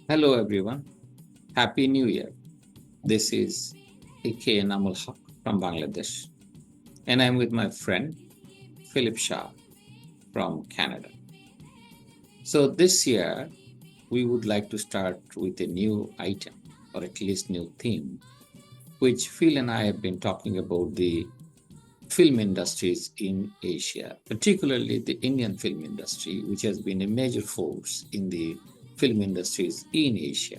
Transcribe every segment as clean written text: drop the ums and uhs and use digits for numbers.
Hello, everyone. Happy New Year. This is AK Namul Haq from Bangladesh, and I'm with my friend Philip Shah from Canada. So, this year, we would like to start with a new item, or at least new theme, which Phil and I have been talking about the film industries in Asia, particularly the Indian film industry, which has been a major force in the film industries in Asia.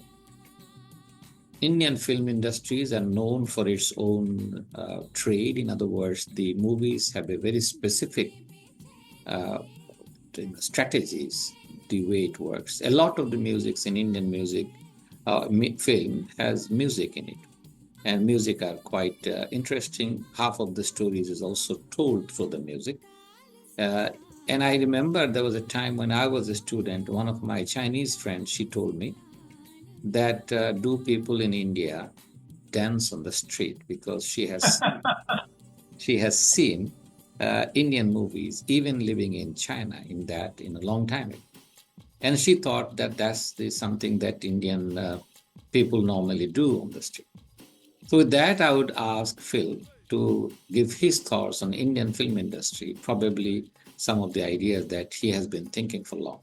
Indian film industries are known for its own trade. In other words, the movies have a very specific uh, strategies, the way it works. A lot of the music in Indian music, film has music in it. And music are quite interesting. Half of the stories is also told through the music. Uh, and I remember there was a time when I was a student, one of my Chinese friends, she told me that do people in India dance on the street because she has seen Indian movies, even living in China, in a long time ago, and she thought that something that Indian people normally do on the street. So with that, I would ask Phil to give his thoughts on Indian film industry, probably some of the ideas that he has been thinking for long.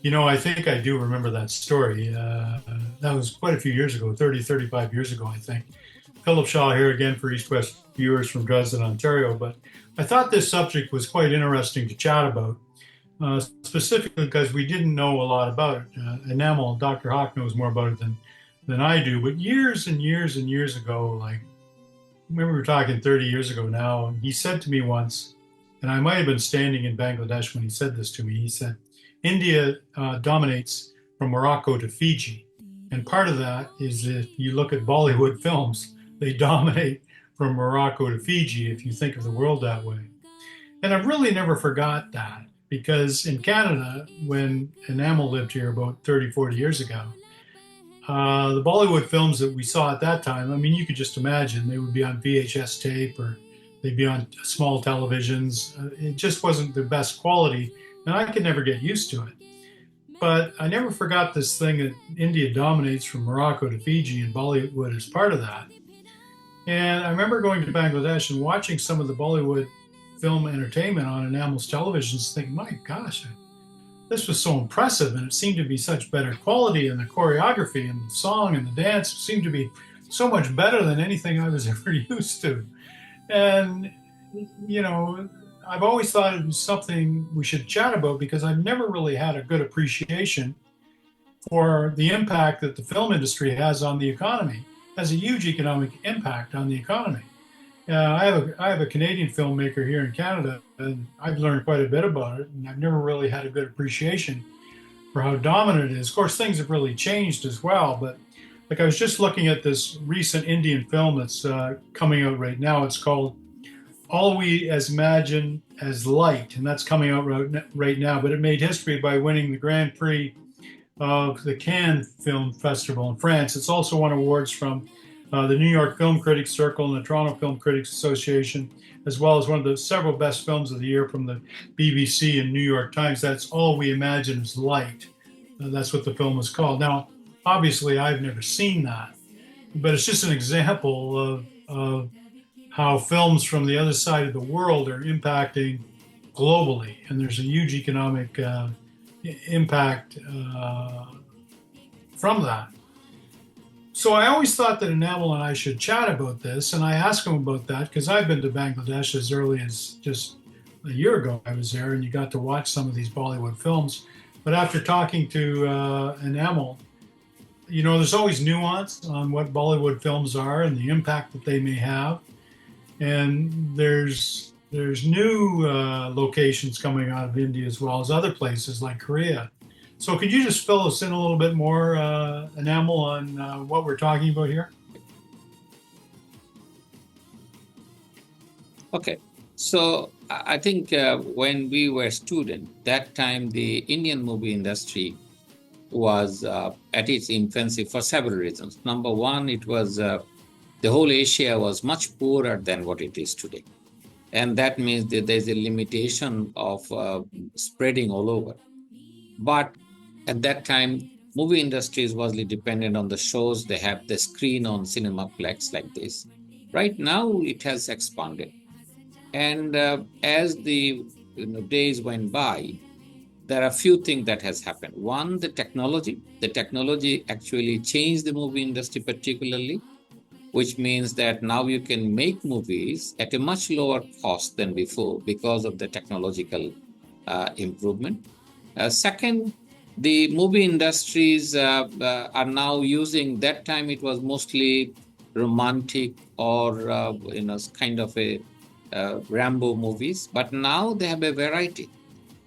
I think I do remember that story. That was quite a few years ago, 30, 35 years ago, I think. Philip Shaw here again for East West viewers from Dresden, Ontario. But I thought this subject was quite interesting to chat about, specifically because we didn't know a lot about it. Enamel, Dr. Hawk knows more about it than I do. But years and years and years ago, like maybe we're talking 30 years ago now, he said to me once, and I might have been standing in Bangladesh when he said this to me. He said, India dominates from Morocco to Fiji. And part of that is if you look at Bollywood films, they dominate from Morocco to Fiji, if you think of the world that way. And I really never forgot that because in Canada, when Enamel lived here about 30, 40 years ago, the Bollywood films that we saw at that time, I mean, you could just imagine they would be on VHS tape or they'd be on small televisions. It just wasn't the best quality, and I could never get used to it. But I never forgot this thing that India dominates from Morocco to Fiji, and Bollywood is part of that. And I remember going to Bangladesh and watching some of the Bollywood film entertainment on Enamel's televisions, thinking, my gosh, this was so impressive, and it seemed to be such better quality, and the choreography and the song and the dance seemed to be so much better than anything I was ever used to. And, you know, I've always thought it was something we should chat about because I've never really had a good appreciation for the impact that the film industry has on the economy. It has a huge economic impact on the economy. I have a Canadian filmmaker here in Canada, and I've learned quite a bit about it, and I've never really had a good appreciation for how dominant it is. Of course, things have really changed as well, but like I was just looking at this recent Indian film that's coming out right now. It's called All We As Imagine as Light, and that's coming out right now. But it made history by winning the Grand Prix of the Cannes Film Festival in France. It's also won awards from the New York Film Critics Circle and the Toronto Film Critics Association, as well as one of the several best films of the year from the BBC and New York Times. That's All We Imagine is Light. That's what the film is called. Now, obviously, I've never seen that, but it's just an example of how films from the other side of the world are impacting globally, and there's a huge economic impact from that. So I always thought that Enamel and I should chat about this, and I asked him about that because I've been to Bangladesh as early as just a year ago. I was there, and you got to watch some of these Bollywood films. But after talking to Enamel, there's always nuance on what Bollywood films are and the impact that they may have. And there's new locations coming out of India as well as other places like Korea. So could you just fill us in a little bit more, Enamel, on what we're talking about here? Okay. So I think when we were student, that time the Indian movie industry was at its infancy for several reasons. Number one, it was the whole Asia was much poorer than what it is today, and that means that there's a limitation of spreading all over. But At that time, movie industries was dependent on the shows they have the screen on Cinemaplex like this. Right now, it has expanded, and as the days went by, there are a few things that has happened. One, the technology. The technology actually changed the movie industry particularly, which means that now you can make movies at a much lower cost than before because of the technological improvement. Second, the movie industries are now using, that time it was mostly romantic or kind of a Rambo movies, but now they have a variety.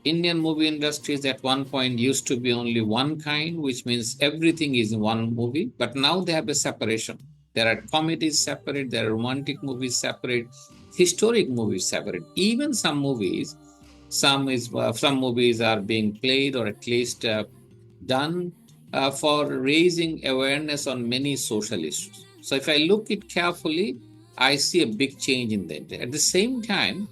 Indian movie industries at one point used to be only one kind, which means everything is in one movie. But now they have a separation. There are comedies separate, there are romantic movies separate, historic movies separate. Even some movies are being played or at least done for raising awareness on many social issues. So if I look it carefully, I see a big change in that. At the same time,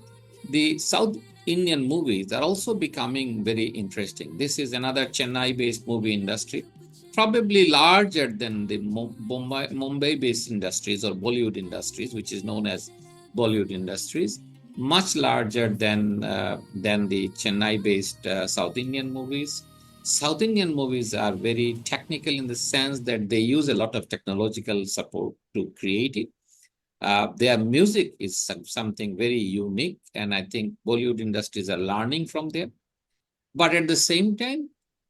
the South Indian movies are also becoming very interesting. This is another Chennai-based movie industry, probably larger than the Mumbai-based industries or Bollywood industries, which is known as Bollywood industries, much larger than the Chennai-based South Indian movies. South Indian movies are very technical in the sense that they use a lot of technological support to create it. Their music is something very unique, and I think Bollywood industries are learning from them. But at the same time,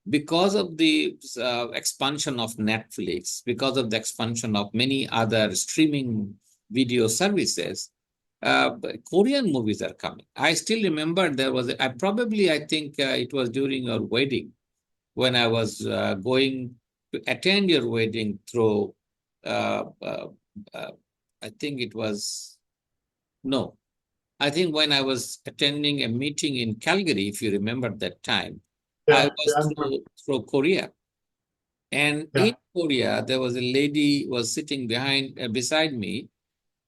because of the expansion of Netflix, because of the expansion of many other streaming video services, Korean movies are coming. I still remember there was, I think it was during your wedding when I was going to attend your wedding through, uh, uh, uh, I think it was, no, I think when I was attending a meeting in Calgary, if you remember that time, I Yeah, was yeah, I remember. through Korea. And Yeah, in Korea, there was a lady was sitting beside me,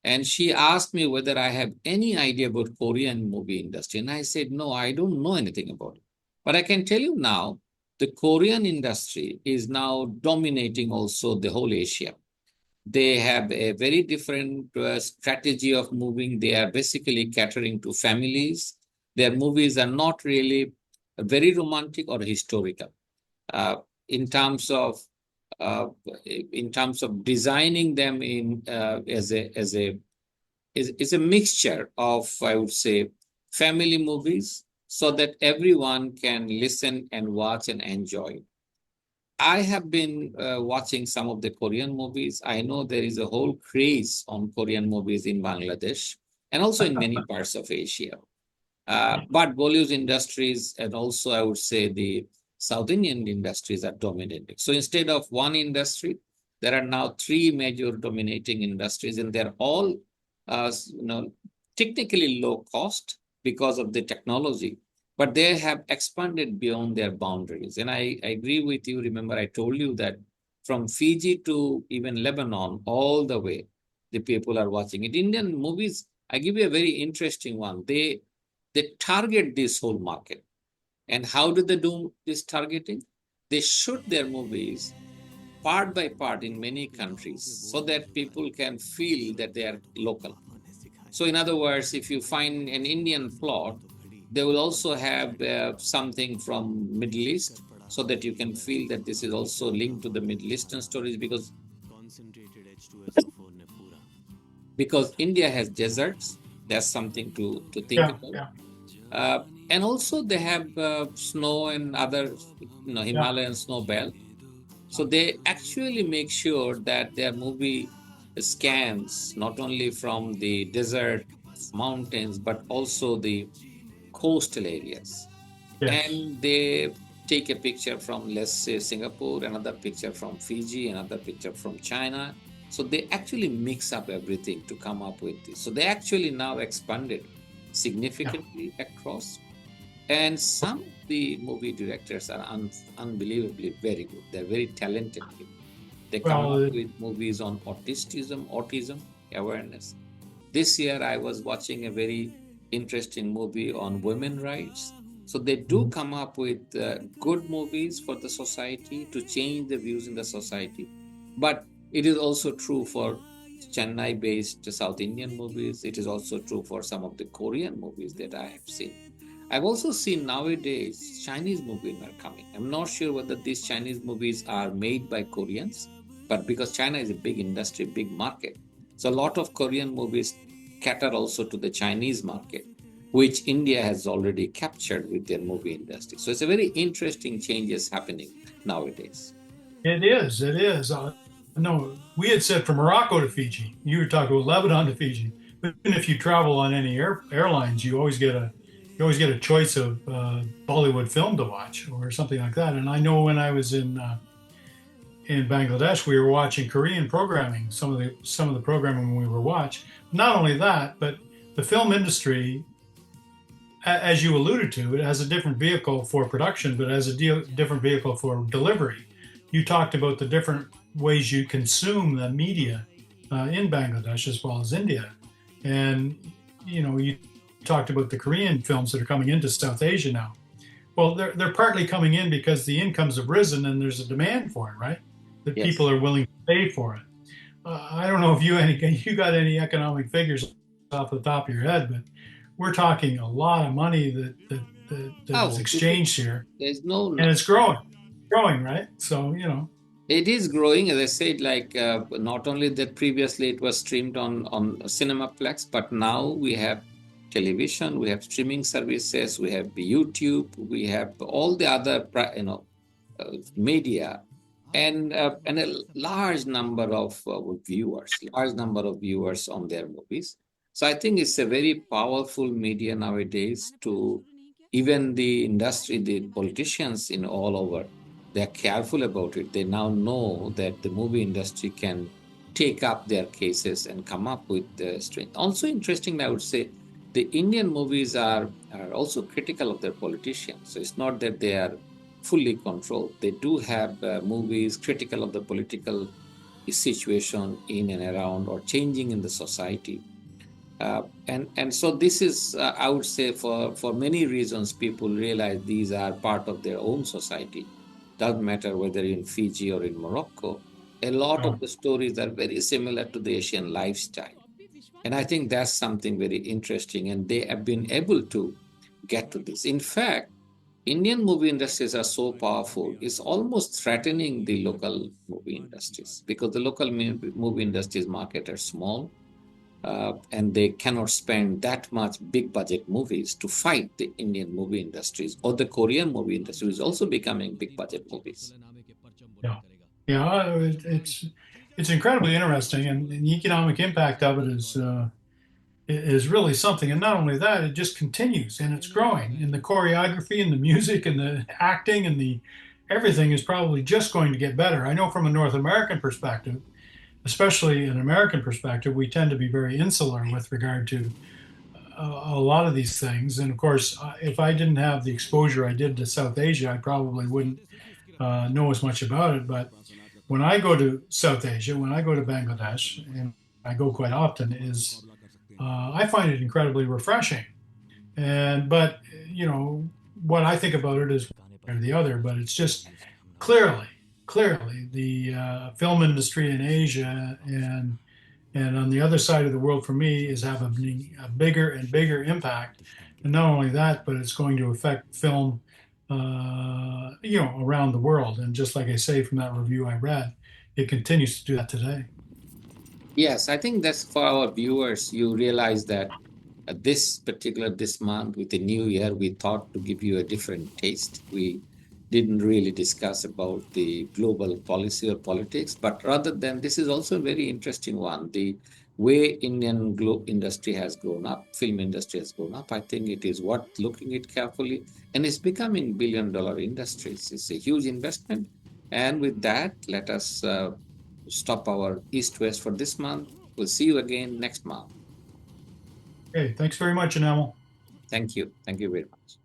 and she asked me whether I have any idea about Korean movie industry. And I said, no, I don't know anything about it. But I can tell you now, the Korean industry is now dominating also the whole Asia. They have a very different strategy of moving. They are basically catering to families. Their movies are not really very romantic or historical. Uh, in terms of uh, in terms of designing them in is a mixture of, I would say, family movies so that everyone can listen and watch and enjoy. I have been watching some of the Korean movies. I know there is a whole craze on Korean movies in Bangladesh and also in many parts of Asia. But Bollywood industries and also I would say the South Indian industries are dominating. So instead of one industry, there are now three major dominating industries, and they're all, uh, you know, technically low cost because of the technology, but they have expanded beyond their boundaries. And I agree with you. Remember, I told you that from Fiji to even Lebanon, all the way, the people are watching it. Indian movies, I give you a very interesting one. They target this whole market. And how do they do this targeting? They shoot their movies part by part in many countries so that people can feel that they are local. So, in other words, if you find an Indian plot, they will also have something from Middle East so that you can feel that this is also linked to the Middle Eastern stories because India has deserts. That's something to think yeah, about. yeah, And also they have snow and other, yeah. Himalayan snow belt. So they actually make sure that their movie scans not only from the desert mountains, but also the coastal areas. Yes. And they take a picture from, let's say, Singapore, another picture from Fiji, another picture from China. So they actually mix up everything to come up with this. So they actually now expanded Yeah. significantly across. And some of the movie directors are unbelievably very good. They're very talented people. They come up Well, with movies on autism awareness. This year, I was watching a very interesting movie on women rights. So they do come up with good movies for the society to change the views in the society. But it is also true for Chennai based South Indian movies. It is also true for some of the Korean movies that I have seen. I've also seen nowadays Chinese movies are coming. I'm not sure whether these Chinese movies are made by Koreans, but because China is a big industry, big market. So a lot of Korean movies cater also to the Chinese market, which India has already captured with their movie industry. So it's a very interesting changes happening nowadays. It is. It is. No, we had said from Morocco to Fiji. You were talking about Lebanon to Fiji. But even if you travel on any airlines, you always get a choice of Bollywood film to watch or something like that. And I know when I was in Bangladesh, we were watching Korean programming. Some of the programming we were watching. Not only that, but the film industry, as you alluded to, it has a different vehicle for production, but it has a different vehicle for delivery. You talked about the different ways you consume the media in Bangladesh as well as India, and you talked about the Korean films that are coming into South Asia now. Well, they're partly coming in because the incomes have risen and there's a demand for it, right? That Yes. people are willing to pay for it. I don't know if you got any economic figures off the top of your head, but we're talking a lot of money that is Oh, this is, exchanged here, there's no, and it's growing, right? So it is growing, as I said, like not only that previously it was streamed on Cinemaplex, but now we have television, we have streaming services, we have YouTube, we have all the other media, and a large number of viewers on their movies. So I think it's a very powerful media nowadays. To even the industry, the politicians in all over, they're careful about it. They now know that the movie industry can take up their cases and come up with the strength. Also interesting, I would say, the Indian movies are also critical of their politicians. So it's not that they are fully controlled. They do have movies critical of the political situation in and around or changing in the society. And so this is, I would say, for many reasons, people realize these are part of their own society. Doesn't matter whether in Fiji or in Morocco. A lot uh, of the stories are very similar to the Asian lifestyle. And I think that's something very interesting. And they have been able to get to this. In fact, Indian movie industries are so powerful, it's almost threatening the local movie industries because the local movie industries market are small, and they cannot spend that much big budget movies to fight the Indian movie industries, or the Korean movie industry is also becoming big budget movies. yeah, yeah. It's incredibly interesting, and the economic impact of it is really something. And not only that, it just continues and it's growing. And the choreography and the music and the acting and the everything is probably just going to get better. I know from a North American perspective, especially an American perspective, we tend to be very insular with regard to a lot of these things. And of course, if I didn't have the exposure I did to South Asia, I probably wouldn't know as much about it. But when I go to South Asia, when I go to Bangladesh, and I go quite often, is I find it incredibly refreshing. And but what I think about it is one or the other, but it's just clearly, clearly the film industry in Asia and on the other side of the world for me is having a bigger and bigger impact. And not only that, but it's going to affect film, around the world. And just like I say from that review I read, it continues to do that today. Yes, I think that's for our viewers. You realize that this month with the new year, we thought to give you a different taste. We didn't really discuss about the global policy or politics, but rather than this is also a very interesting one. The way Indian industry has grown up, film industry has grown up. I think it is worth looking at carefully, and it's becoming billion-dollar industries. It's a huge investment. And with that, let us stop our East West for this month. We'll see you again next month. Okay, thanks very much, Enamel. Thank you. Thank you very much.